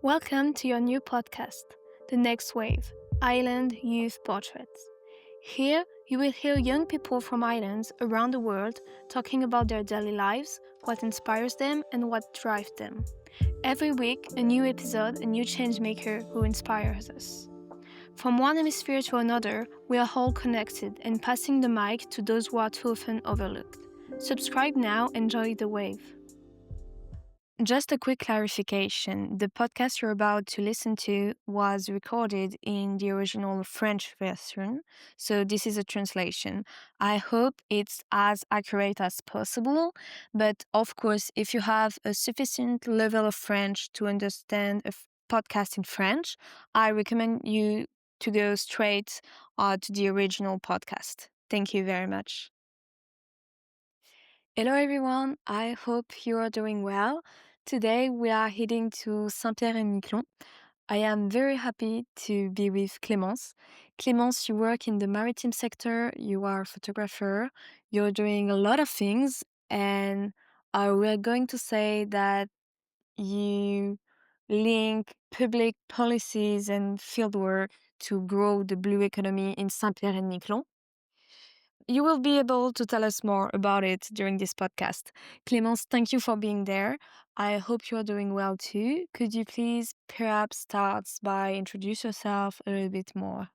Welcome to your new podcast, The Next Wave, Island Youth Portraits. Here, you will hear young people from islands around the world talking about their daily lives, what inspires them, and what drives them. Every week, a new episode, a new changemaker who inspires us. From one hemisphere to another, we are all connected and passing the mic to those who are too often overlooked. Subscribe now and enjoy the wave. Just a quick clarification. The podcast you're about to listen to was recorded in the original French version, so this is a translation. I hope it's as accurate as possible, but of course, if you have a sufficient level of French to understand a podcast in French, I recommend you to go straight to the original podcast. Thank you very much. Hello everyone, I hope you are doing well. Today we are heading to Saint Pierre and Miquelon. I am very happy to be with Clémence. Clémence, you work in the maritime sector, you are a photographer, you're doing a lot of things, and we're going to say that you link public policies and fieldwork to grow the blue economy in Saint Pierre and Miquelon. You will be able to tell us more about it during this podcast. Clémence, thank you for being there. I hope you're doing well too. Could you please perhaps start by introduce yourself a little bit more?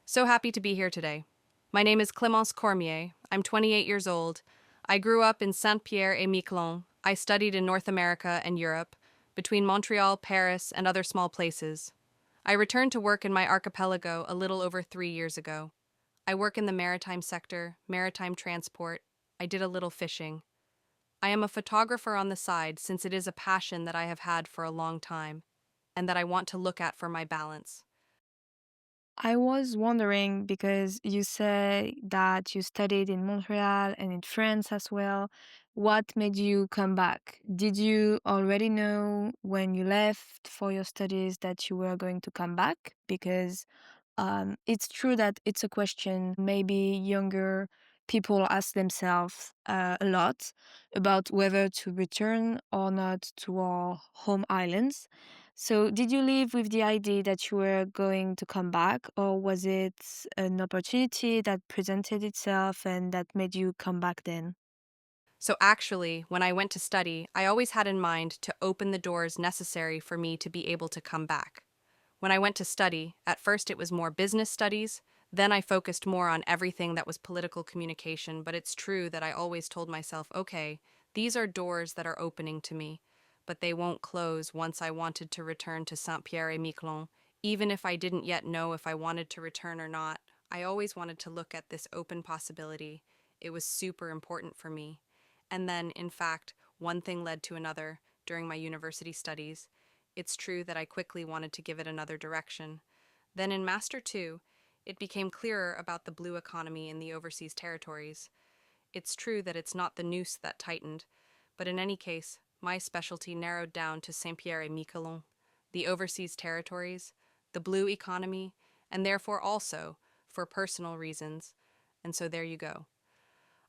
So happy to be here today. My name is Clémence Cormier. I'm 28 years old. I grew up in Saint Pierre and Miquelon. I studied in North America and Europe, between Montreal, Paris, and other small places. I returned to work in my archipelago a little over 3 years ago. I work in the maritime sector, maritime transport. I did a little fishing. I am a photographer on the side since it is a passion that I have had for a long time, and that I want to look at for my balance. I was wondering because you say that you studied in Montreal and in France as well. What made you come back? Did you already know when you left for your studies that you were going to come back? Because it's true that it's a question maybe younger people ask themselves a lot about whether to return or not to our home islands. So, did you leave with the idea that you were going to come back, or was it an opportunity that presented itself and that made you come back then? So actually, when I went to study, I always had in mind to open the doors necessary for me to be able to come back. When I went to study, at first it was more business studies, then I focused more on everything that was political communication, but it's true that I always told myself, okay, these are doors that are opening to me, but they won't close once I wanted to return to Saint Pierre and Miquelon. Even if I didn't yet know if I wanted to return or not, I always wanted to look at this open possibility. It was super important for me. And then, in fact, one thing led to another during my university studies. It's true that I quickly wanted to give it another direction. Then in Master 2, it became clearer about the blue economy in the overseas territories. It's true that it's not the noose that tightened, but in any case, my specialty narrowed down to Saint Pierre and Miquelon, the overseas territories, the blue economy, and therefore also for personal reasons. And so there you go.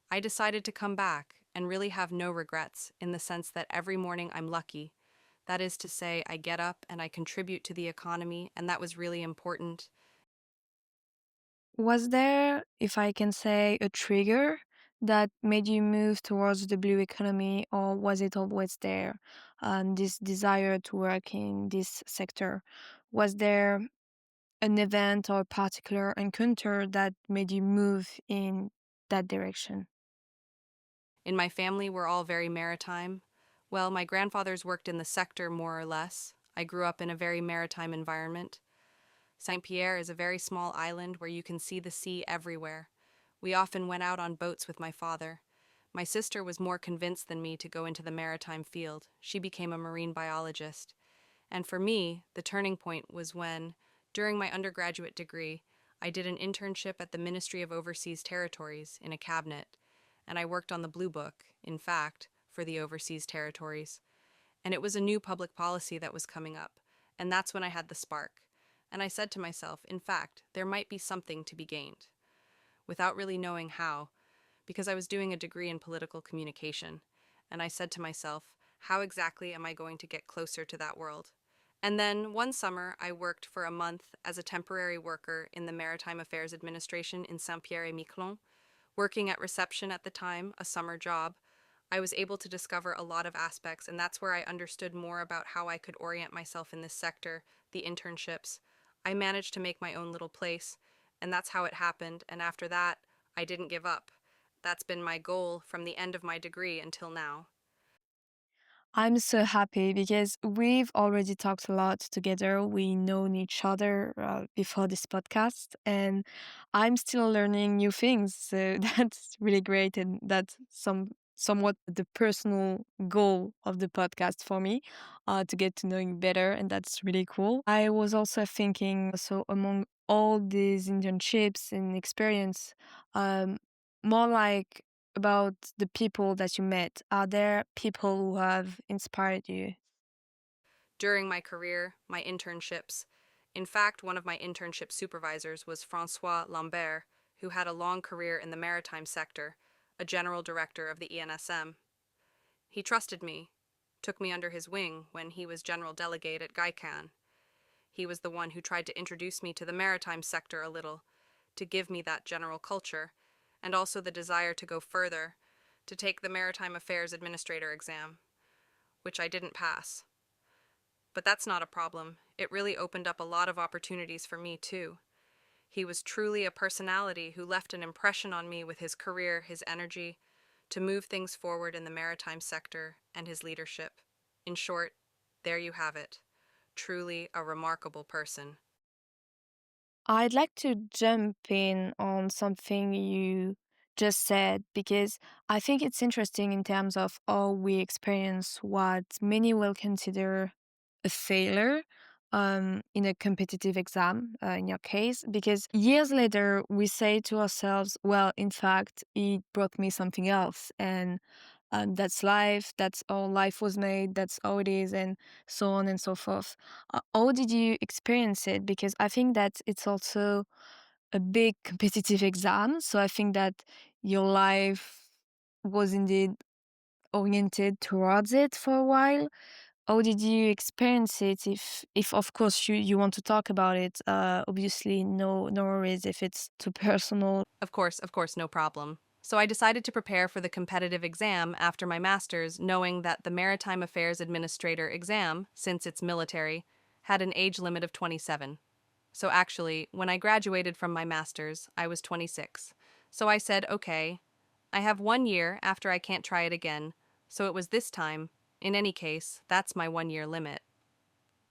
I decided to come back and really have no regrets in the sense that every morning I'm lucky. That is to say, I get up and I contribute to the economy, and that was really important. Was there, if I can say, a trigger that made you move towards the blue economy, or was it always there? This desire to work in this sector. Was there an event or particular encounter that made you move in that direction? In my family, we're all very maritime. Well, my grandfathers worked in the sector more or less. I grew up in a very maritime environment. Saint Pierre is a very small island where you can see the sea everywhere. We often went out on boats with my father. My sister was more convinced than me to go into the maritime field. She became a marine biologist. And for me, the turning point was when, during my undergraduate degree, I did an internship at the Ministry of Overseas Territories in a cabinet, and I worked on the Blue Book, in fact, for the overseas territories. And it was a new public policy that was coming up, and that's when I had the spark. And I said to myself, in fact, there might be something to be gained, without really knowing how, because I was doing a degree in political communication. And I said to myself, how exactly am I going to get closer to that world? And then one summer, I worked for a month as a temporary worker in the Maritime Affairs Administration in Saint Pierre and Miquelon. Working at reception at the time, a summer job, I was able to discover a lot of aspects, and that's where I understood more about how I could orient myself in this sector, the internships. I managed to make my own little place, and that's how it happened. And after that, I didn't give up. That's been my goal from the end of my degree until now. I'm so happy because we've already talked a lot together. We known each other before this podcast, and I'm still learning new things. So that's really great, and that's somewhat the personal goal of the podcast for me, to get to know you better, and that's really cool. I was also thinking, so among all these internships and experience, um, more like about the people that you met. Are there people who have inspired you? During my career, my internships. In fact, one of my internship supervisors was Francois Lambert, who had a long career in the maritime sector, a general director of the ENSM. He trusted me, took me under his wing when he was general delegate at GICAN. He was the one who tried to introduce me to the maritime sector a little, to give me that general culture, and also the desire to go further, to take the Maritime Affairs Administrator exam, which I didn't pass. But that's not a problem. It really opened up a lot of opportunities for me, too. He was truly a personality who left an impression on me with his career, his energy, to move things forward in the maritime sector, and his leadership. In short, there you have it. Truly a remarkable person. I'd like to jump in on something you just said because I think it's interesting in terms of how we experience what many will consider a failure in a competitive exam, in your case, because years later we say to ourselves, well, in fact, it brought me something else. And that's life, that's how life was made, that's how it is, and so on and so forth. How did you experience it? Because I think that it's also a big competitive exam. So I think that your life was indeed oriented towards it for a while. How did you experience it? If of course you want to talk about it, obviously no worries if it's too personal. Of course, no problem. So I decided to prepare for the competitive exam after my master's, knowing that the Maritime Affairs Administrator exam, since it's military, had an age limit of 27. So actually, when I graduated from my master's, I was 26. So I said, okay, I have 1 year after I can't try it again, so it was this time. In any case, that's my 1 year limit.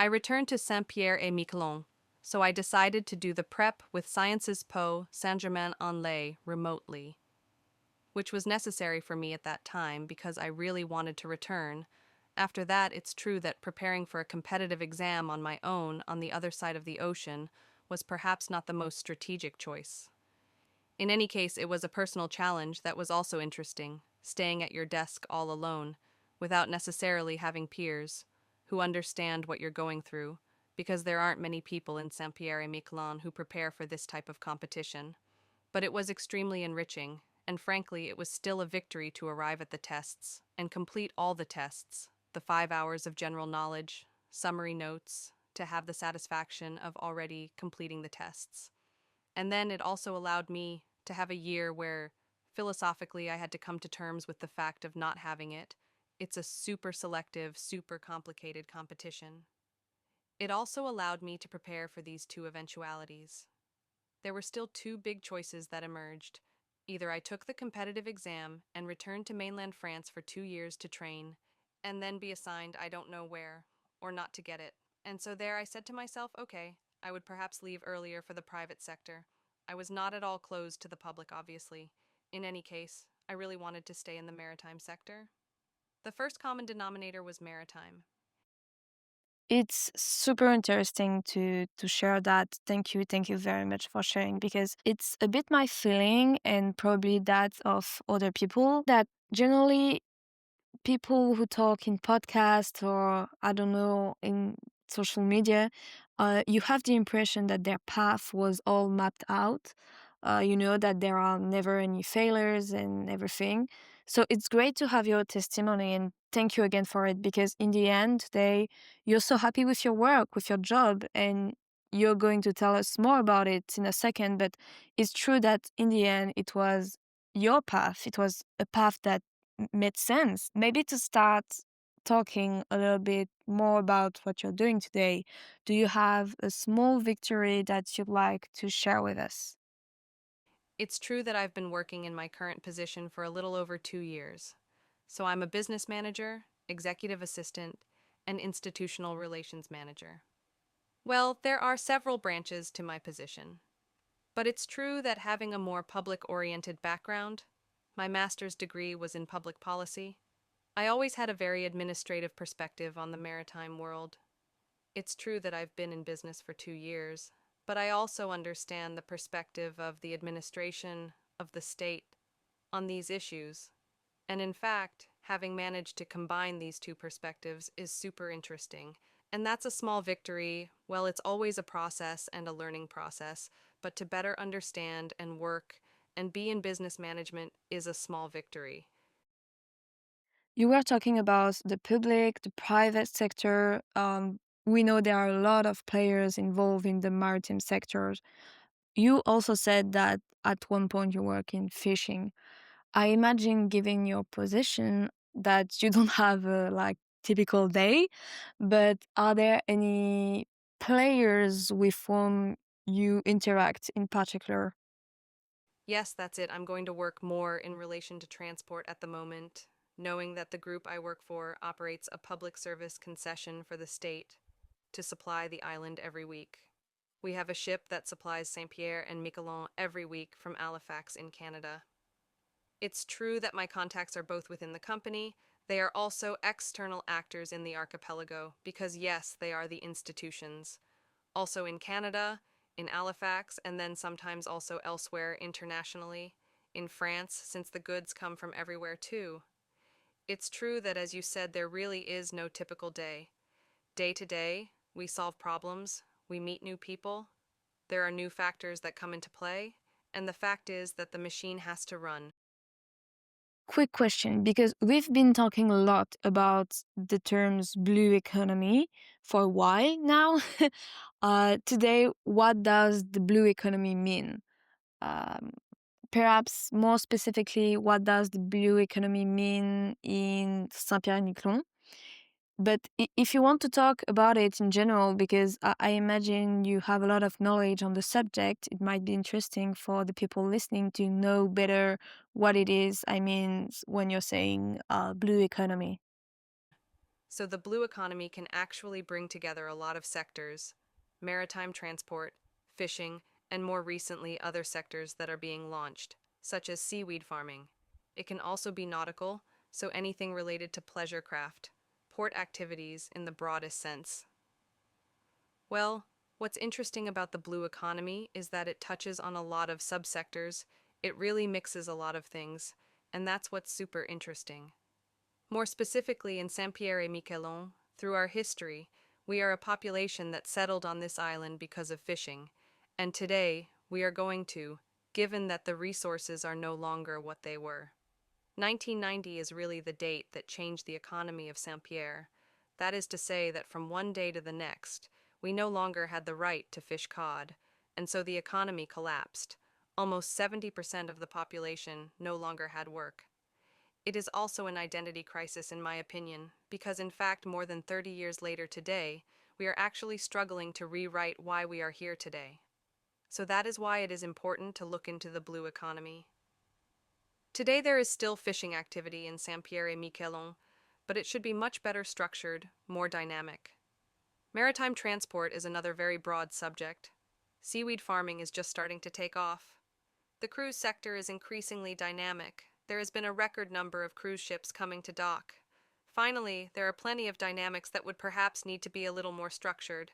I returned to Saint Pierre and Miquelon, so I decided to do the prep with Sciences Po Saint-Germain-en-Laye remotely, which was necessary for me at that time because I really wanted to return. After that, it's true that preparing for a competitive exam on my own on the other side of the ocean was perhaps not the most strategic choice. In any case, it was a personal challenge that was also interesting, staying at your desk all alone, without necessarily having peers who understand what you're going through, because there aren't many people in Saint Pierre and Miquelon who prepare for this type of competition. But it was extremely enriching, and frankly, it was still a victory to arrive at the tests and complete all the tests, the 5 hours of general knowledge, summary notes, to have the satisfaction of already completing the tests. And then it also allowed me to have a year where, philosophically, I had to come to terms with the fact of not having it. It's a super selective, super complicated competition. It also allowed me to prepare for these two eventualities. There were still two big choices that emerged. Either I took the competitive exam and returned to mainland France for 2 years to train, and then be assigned I don't know where, or not to get it. And so there I said to myself, okay, I would perhaps leave earlier for the private sector. I was not at all closed to the public, obviously. In any case, I really wanted to stay in the maritime sector. The first common denominator was maritime. It's super interesting to share that. Thank you very much for sharing because it's a bit my feeling and probably that of other people that generally people who talk in podcasts or I don't know in social media, you have the impression that their path was all mapped out. You know that there are never any failures and everything. So it's great to have your testimony and thank you again for it because in the end today you're so happy with your work, with your job, and you're going to tell us more about it in a second. But it's true that in the end it was your path. It was a path that made sense. Maybe to start talking a little bit more about what you're doing today, do you have a small victory that you'd like to share with us? It's true that I've been working in my current position for a little over 2 years. So I'm a business manager, executive assistant, and institutional relations manager. Well, there are several branches to my position, but it's true that having a more public oriented background, my master's degree was in public policy, I always had a very administrative perspective on the maritime world. It's true that I've been in business for 2 years, but I also understand the perspective of the administration, of the state, on these issues. And in fact, having managed to combine these two perspectives is super interesting. And that's a small victory. Well, it's always a process and a learning process, but to better understand and work and be in business management is a small victory. You were talking about the public, the private sector. We know there are a lot of players involved in the maritime sector. You also said that at one point you work in fishing. I imagine, given your position, that you don't have a like typical day, but are there any players with whom you interact in particular? Yes, that's it. I'm going to work more in relation to transport at the moment, knowing that the group I work for operates a public service concession for the state to supply the island every week. We have a ship that supplies Saint Pierre and Miquelon every week from Halifax in Canada. It's true that my contacts are both within the company. They are also external actors in the archipelago because, yes, they are the institutions. Also in Canada, in Halifax, and then sometimes also elsewhere internationally. In France, since the goods come from everywhere too. It's true that, as you said, there really is no typical day. Day to day, we solve problems, we meet new people, there are new factors that come into play, and the fact is that the machine has to run. Quick question, because we've been talking a lot about the terms blue economy for a while now. Today, what does the blue economy mean? Um, Perhaps more specifically, what does the blue economy mean in Saint Pierre and Miquelon? But if you want to talk about it in general, because I imagine you have a lot of knowledge on the subject, it might be interesting for the people listening to know better what it is. I mean, when you're saying blue economy. So the blue economy can actually bring together a lot of sectors: maritime transport, fishing, and more recently other sectors that are being launched, such as seaweed farming. It can also be nautical, so anything related to pleasure craft, port activities in the broadest sense. Well, what's interesting about the blue economy is that it touches on a lot of subsectors, it really mixes a lot of things, and that's what's super interesting. More specifically, in Saint Pierre and Miquelon, through our history, we are a population that settled on this island because of fishing, and today we are going to, given that the resources are no longer what they were. 1990 is really the date that changed the economy of Saint Pierre. That is to say that from one day to the next, we no longer had the right to fish cod, and so the economy collapsed. Almost 70% of the population no longer had work. It is also an identity crisis, in my opinion, because in fact, more than 30 years later today, we are actually struggling to rewrite why we are here today. So that is why it is important to look into the blue economy. Today there is still fishing activity in Saint Pierre and Miquelon, but it should be much better structured, more dynamic. Maritime transport is another very broad subject. Seaweed farming is just starting to take off. The cruise sector is increasingly dynamic. There has been a record number of cruise ships coming to dock. Finally, there are plenty of dynamics that would perhaps need to be a little more structured.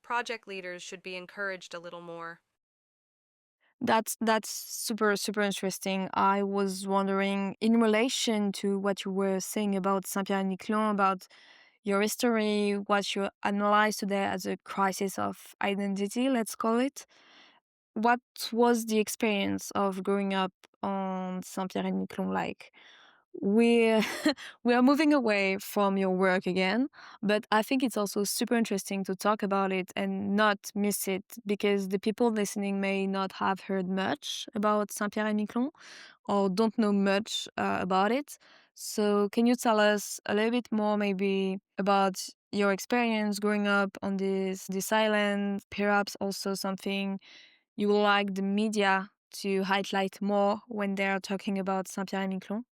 Project leaders should be encouraged a little more. That's super interesting. I was wondering, in relation to what you were saying about Saint Pierre and Miquelon, about your history, what you analyze today as a crisis of identity, let's call it. What was the experience of growing up on Saint Pierre and Miquelon like? we're we are moving away from your work again, but I think it's also super interesting to talk about it and not miss it because the people listening may not have heard much about Saint Pierre and Miquelon or don't know much about it. So, can you tell us a little bit more, maybe, about your experience growing up on this island? Perhaps also something you would like the media to highlight more when they are talking about Saint Pierre and Miquelon?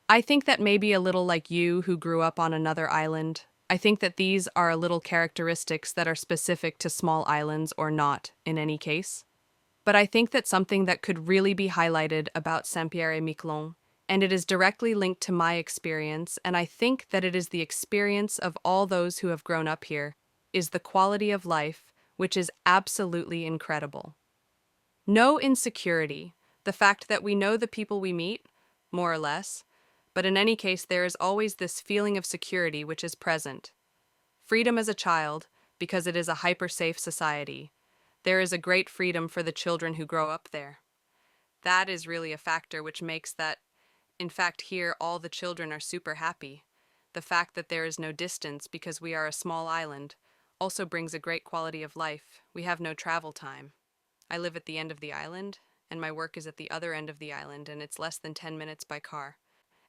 I think that maybe a little like you who grew up on another island. I think that these are a little characteristics that are specific to small islands or not, in any case. But I think that something that could really be highlighted about Saint Pierre et Miquelon, and it is directly linked to my experience, and I think that it is the experience of all those who have grown up here, is the quality of life, which is absolutely incredible. No insecurity, the fact that we know the people we meet, more or less, but in any case, there is always this feeling of security which is present. Freedom as a child, because it is a hyper-safe society. There is a great freedom for the children who grow up there. That is really a factor which makes that, in fact, here all the children are super happy. The fact that there is no distance because we are a small island also brings a great quality of life. We have no travel time. I live at the end of the island, and my work is at the other end of the island, and it's less than 10 minutes by car.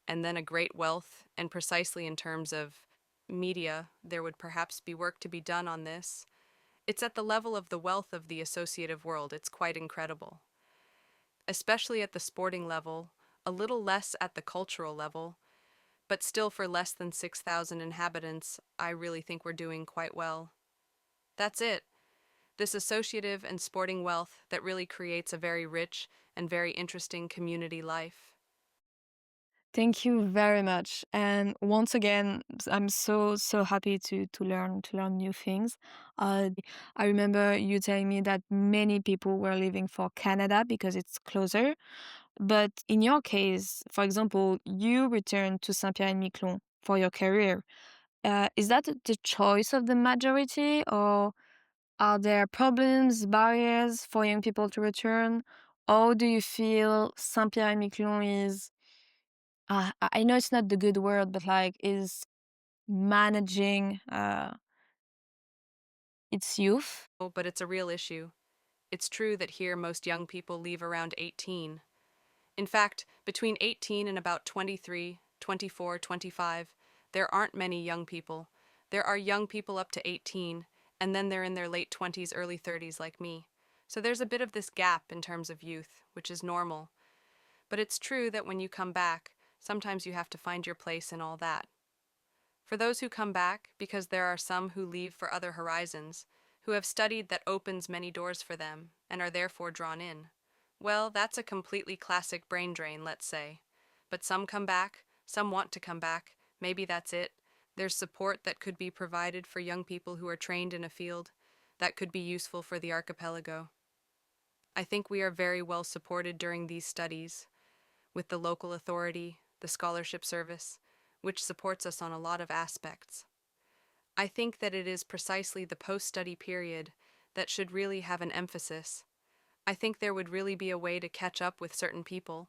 And then a great wealth, and precisely in terms of media, there would perhaps be work to be done on this. It's at the level of the wealth of the associative world. It's quite incredible. Especially at the sporting level, a little less at the cultural level, but still for less than 6,000 inhabitants, I really think we're doing quite well. That's it. This associative and sporting wealth that really creates a very rich and very interesting community life. Thank you very much. And once again, I'm so happy to learn new things. I remember you telling me that many people were leaving for Canada because it's closer. But in your case, for example, you returned to Saint Pierre and Miquelon for your career. Is that the choice of the majority, or are there problems, barriers for young people to return? Or do you feel Saint Pierre and Miquelon is I know it's not the good word, but like is managing its youth? Oh, but it's a real issue. It's true that here most young people leave around 18. In fact, between 18 and about 23, 24, 25, there aren't many young people. There are young people up to 18, and then they're in their late 20s, early 30s like me. So there's a bit of this gap in terms of youth, which is normal. But it's true that when you come back, sometimes you have to find your place in all that. For those who come back, because there are some who leave for other horizons, who have studied that opens many doors for them, and are therefore drawn in, well, that's a completely classic brain drain, let's say. But some come back, some want to come back, maybe that's it. There's support that could be provided for young people who are trained in a field that could be useful for the archipelago. I think we are very well supported during these studies with the local authority, the scholarship service, which supports us on a lot of aspects. I think that it is precisely the post-study period that should really have an emphasis. I think there would really be a way to catch up with certain people.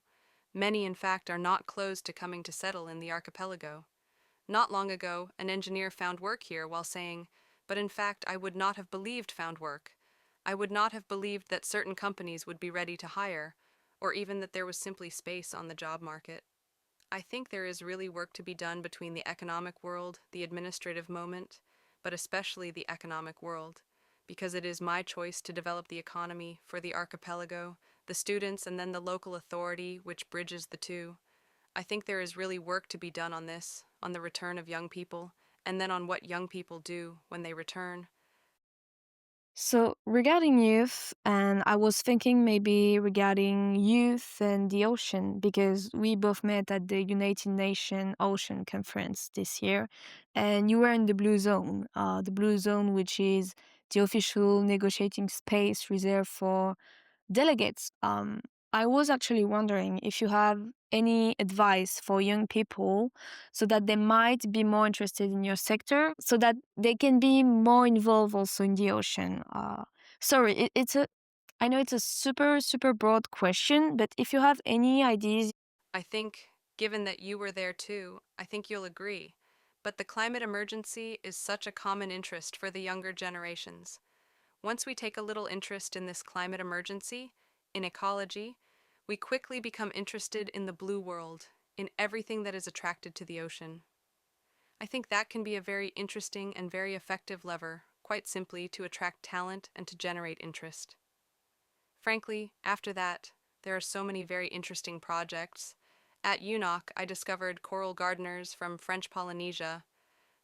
Many, in fact, are not closed to coming to settle in the archipelago. Not long ago, an engineer found work here while saying, "But in fact, I would not have believed found work. I would not have believed that certain companies would be ready to hire, or even that there was simply space on the job market." I think there is really work to be done between the economic world, the administrative moment, but especially the economic world, because it is my choice to develop the economy for the archipelago, the students, and then the local authority, which bridges the two. I think there is really work to be done on this, on the return of young people, and then on what young people do when they return. So regarding youth, and I was thinking maybe regarding youth and the ocean, because we both met at the United Nations Ocean Conference this year, and you were in the Blue Zone, which is the official negotiating space reserved for delegates. I was actually wondering if you have any advice for young people so that they might be more interested in your sector, so that they can be more involved also in the ocean. Sorry, I know it's a super broad question, but if you have any ideas. I think Given that you were there too, I think you'll agree. But the climate emergency is such a common interest for the younger generations. Once we take a little interest in this climate emergency, in ecology, we quickly become interested in the blue world, in everything that is attracted to the ocean. I think that can be a very interesting and very effective lever, quite simply to attract talent and to generate interest. Frankly, after that, there are so many very interesting projects. At UNOC, I discovered coral gardeners from French Polynesia.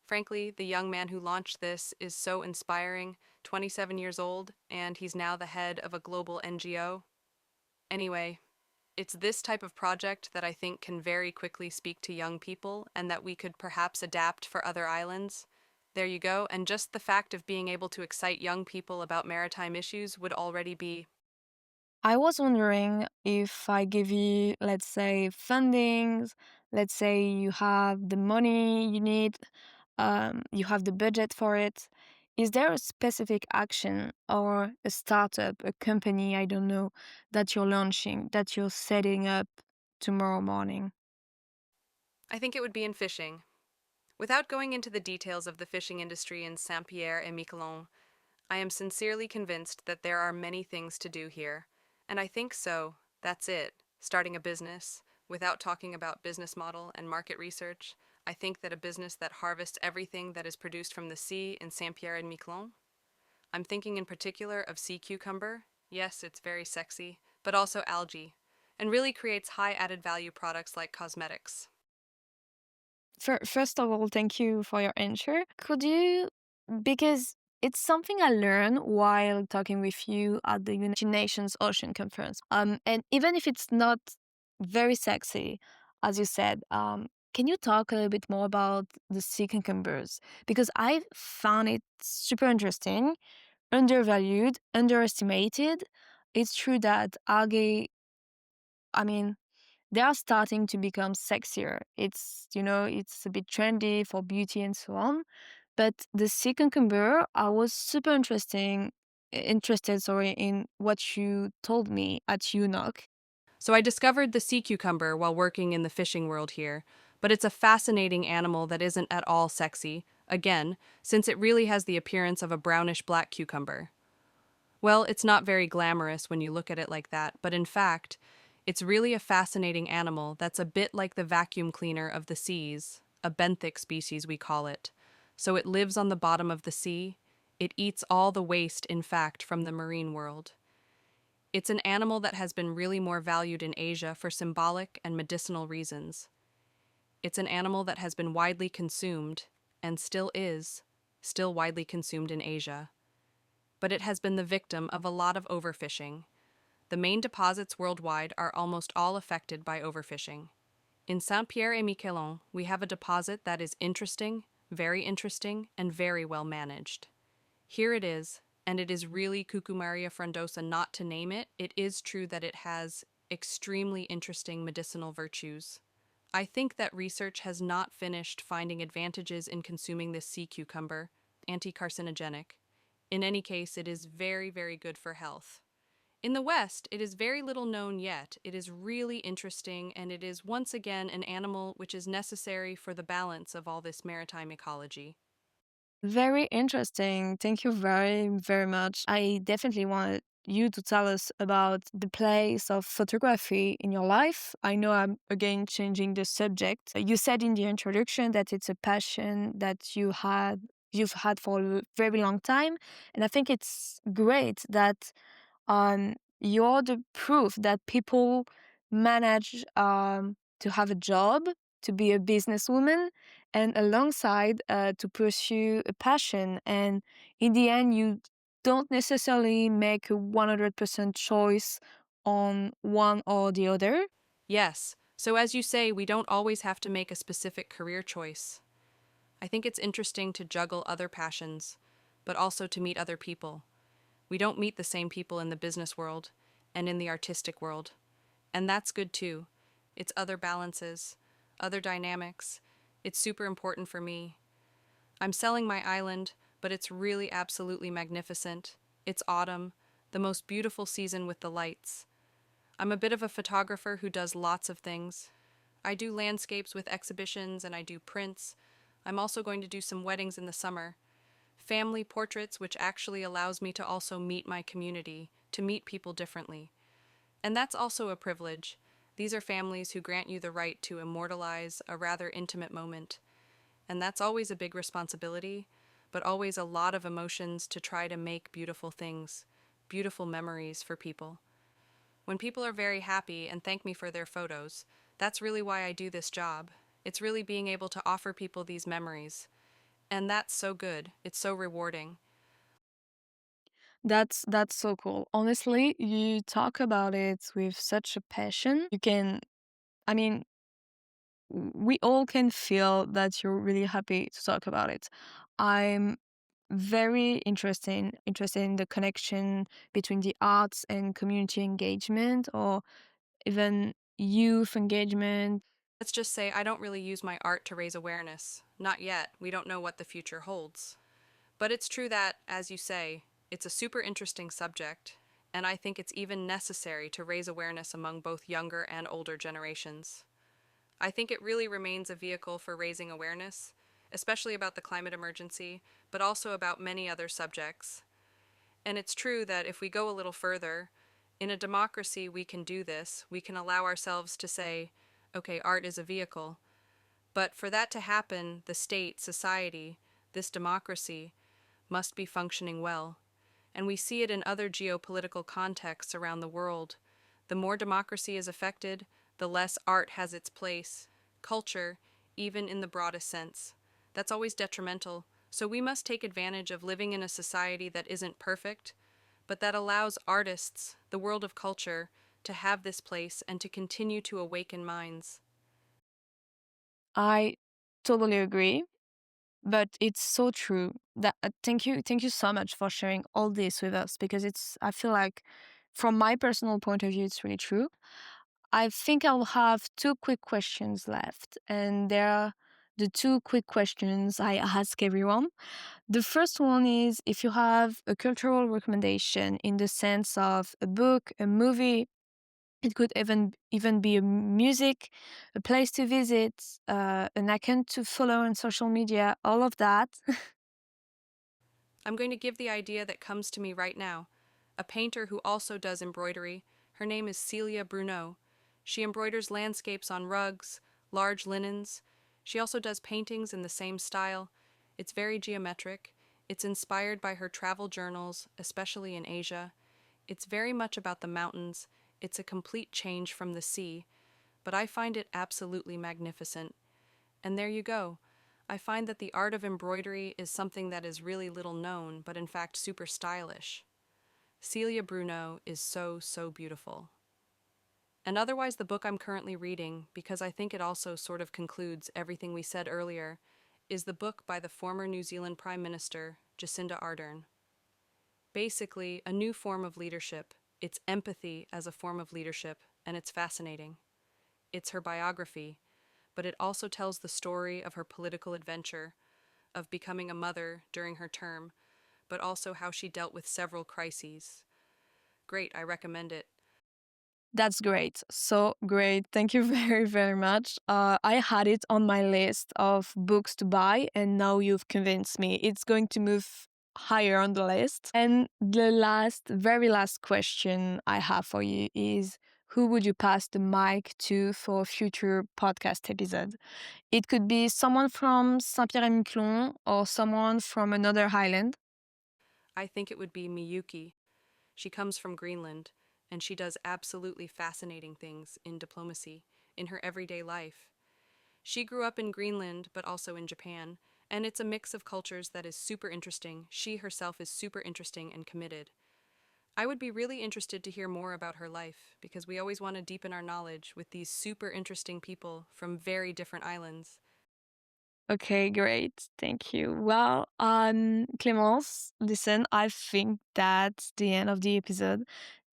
Frankly, the young man who launched this is so inspiring, 27 years old, and he's now the head of a global NGO. Anyway, it's this type of project that I think can very quickly speak to young people and that we could perhaps adapt for other islands. There you go, and just the fact of being able to excite young people about maritime issues would already be. I was wondering if I give you, let's say, fundings, let's say you have the money you need, you have the budget for it. Is there a specific action or a startup, a company, I don't know, that you're launching, that you're setting up tomorrow morning? I think it would be in fishing. Without going into the details of the fishing industry in Saint Pierre and Miquelon, I am sincerely convinced that there are many things to do here. And I think so, that's it, starting a business. Without talking about business model and market research, I think that a business that harvests everything that is produced from the sea in Saint Pierre and Miquelon. I'm thinking in particular of sea cucumber. Yes, it's very sexy, but also algae, and really creates high added value products like cosmetics. First of all, thank you for your answer. Could you, because it's something I learned while talking with you at the United Nations Ocean Conference. And even if it's not very sexy, as you said, can you talk a little bit more about the sea cucumbers? Because I found it super interesting, undervalued, underestimated. It's true that algae, I mean, they are starting to become sexier. It's a bit trendy for beauty and so on. But the sea cucumber, I was super interested, sorry, in what you told me at UNOC. So I discovered the sea cucumber while working in the fishing world here, but it's a fascinating animal that isn't at all sexy, again, since it really has the appearance of a brownish black cucumber. Well, it's not very glamorous when you look at it like that, but in fact, it's really a fascinating animal that's a bit like the vacuum cleaner of the seas, a benthic species we call it. So it lives on the bottom of the sea. It eats all the waste, in fact, from the marine world. It's an animal that has been really more valued in Asia for symbolic and medicinal reasons. It's an animal that has been widely consumed, and still is, still widely consumed in Asia. But it has been the victim of a lot of overfishing. The main deposits worldwide are almost all affected by overfishing. In Saint Pierre and Miquelon, we have a deposit that is interesting, and very well managed. Here it is, and it is really Cucumaria frondosa not to name it. It is true that it has extremely interesting medicinal virtues. I think that research has not finished finding advantages in consuming this sea cucumber, anti-carcinogenic. In any case, it is very, very good for health. In the West, it is very little known yet. It is really interesting, and it is once again an animal which is necessary for the balance of all this maritime ecology. Very interesting. Thank you very, very much. I definitely want you to tell us about the place of photography in your life. I know I'm again changing the subject. You said in the introduction that it's a passion that you've had for a very long time. And I think it's great that you're the proof that people manage to have a job, to be a businesswoman, and alongside to pursue a passion. And in the end, you don't necessarily make a 100% choice on one or the other. Yes, so as you say, we don't always have to make a specific career choice. I think it's interesting to juggle other passions, but also to meet other people. We don't meet the same people in the business world and in the artistic world. And that's good too. It's other balances, other dynamics. It's super important for me. I'm selling my island, but it's really absolutely magnificent. It's autumn, the most beautiful season with the lights. I'm a bit of a photographer who does lots of things. I do landscapes with exhibitions and I do prints. I'm also going to do some weddings in the summer. Family portraits, which actually allows me to also meet my community, to meet people differently. And that's also a privilege. These are families who grant you the right to immortalize a rather intimate moment. And that's always a big responsibility, but always a lot of emotions to try to make beautiful things, beautiful memories for people. When people are very happy and thank me for their photos, that's really why I do this job. It's really being able to offer people these memories. And that's so good. It's so rewarding. That's so cool. Honestly, you talk about it with such a passion. I mean, we all can feel that you're really happy to talk about it. I'm very interested in the connection between the arts and community engagement, or even youth engagement. Let's just say I don't really use my art to raise awareness. Not yet. We don't know what the future holds. But it's true that, as you say, it's a super interesting subject, and I think it's even necessary to raise awareness among both younger and older generations. I think it really remains a vehicle for raising awareness, especially about the climate emergency, but also about many other subjects. And it's true that if we go a little further, in a democracy we can do this. We can allow ourselves to say, okay, art is a vehicle. But for that to happen, the state, society, this democracy, must be functioning well. And we see it in other geopolitical contexts around the world. The more democracy is affected, the less art has its place, culture, even in the broadest sense. That's always detrimental, so we must take advantage of living in a society that isn't perfect, but that allows artists, the world of culture, to have this place and to continue to awaken minds. I totally agree, but it's so true that thank you so much for sharing all this with us, because I feel like from my personal point of view it's really true. I think I'll have two quick questions left, and they're the two quick questions I ask everyone. The first one is, if you have a cultural recommendation in the sense of a book, a movie, it could even be a music, a place to visit, an account to follow on social media, all of that. I'm going to give the idea that comes to me right now. A painter who also does embroidery. Her name is Celia Bruneau. She embroiders landscapes on rugs, large linens. She also does paintings in the same style. It's very geometric. It's inspired by her travel journals, especially in Asia. It's very much about the mountains. It's a complete change from the sea. But I find it absolutely magnificent. And there you go. I find that the art of embroidery is something that is really little known, but in fact super stylish. Celia Bruneau is so, so beautiful. And otherwise, the book I'm currently reading, because I think it also sort of concludes everything we said earlier, is the book by the former New Zealand Prime Minister, Jacinda Ardern. Basically, a new form of leadership. It's empathy as a form of leadership, and it's fascinating. It's her biography, but it also tells the story of her political adventure, of becoming a mother during her term, but also how she dealt with several crises. Great, I recommend it. That's great. So great. Thank you very, very much. I had it on my list of books to buy, and now you've convinced me. It's going to move higher on the list. And the very last question I have for you is, who would you pass the mic to for a future podcast episode? It could be someone from Saint Pierre and Miquelon or someone from another island. I think it would be Miyuki. She comes from Greenland, and she does absolutely fascinating things in diplomacy, in her everyday life. She grew up in Greenland, but also in Japan, and it's a mix of cultures that is super interesting. She herself is super interesting and committed. I would be really interested to hear more about her life, because we always want to deepen our knowledge with these super interesting people from very different islands. Okay, great. Thank you. Well, Clémence, listen, I think that's the end of the episode.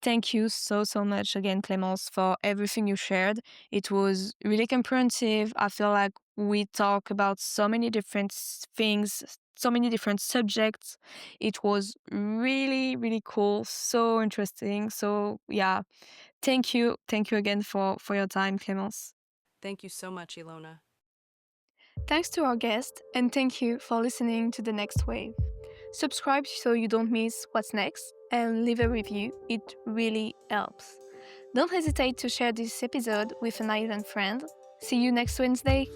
Thank you so, so much again, Clémence, for everything you shared. It was really comprehensive. I feel like we talk about so many different things, so many different subjects. It was really, really cool, so interesting. So yeah, thank you. Thank you again for your time, Clémence. Thank you so much, Ilona. Thanks to our guest, and thank you for listening to The Next Wave. Subscribe so you don't miss what's next, and leave a review, it really helps. Don't hesitate to share this episode with an island friend. See you next Wednesday!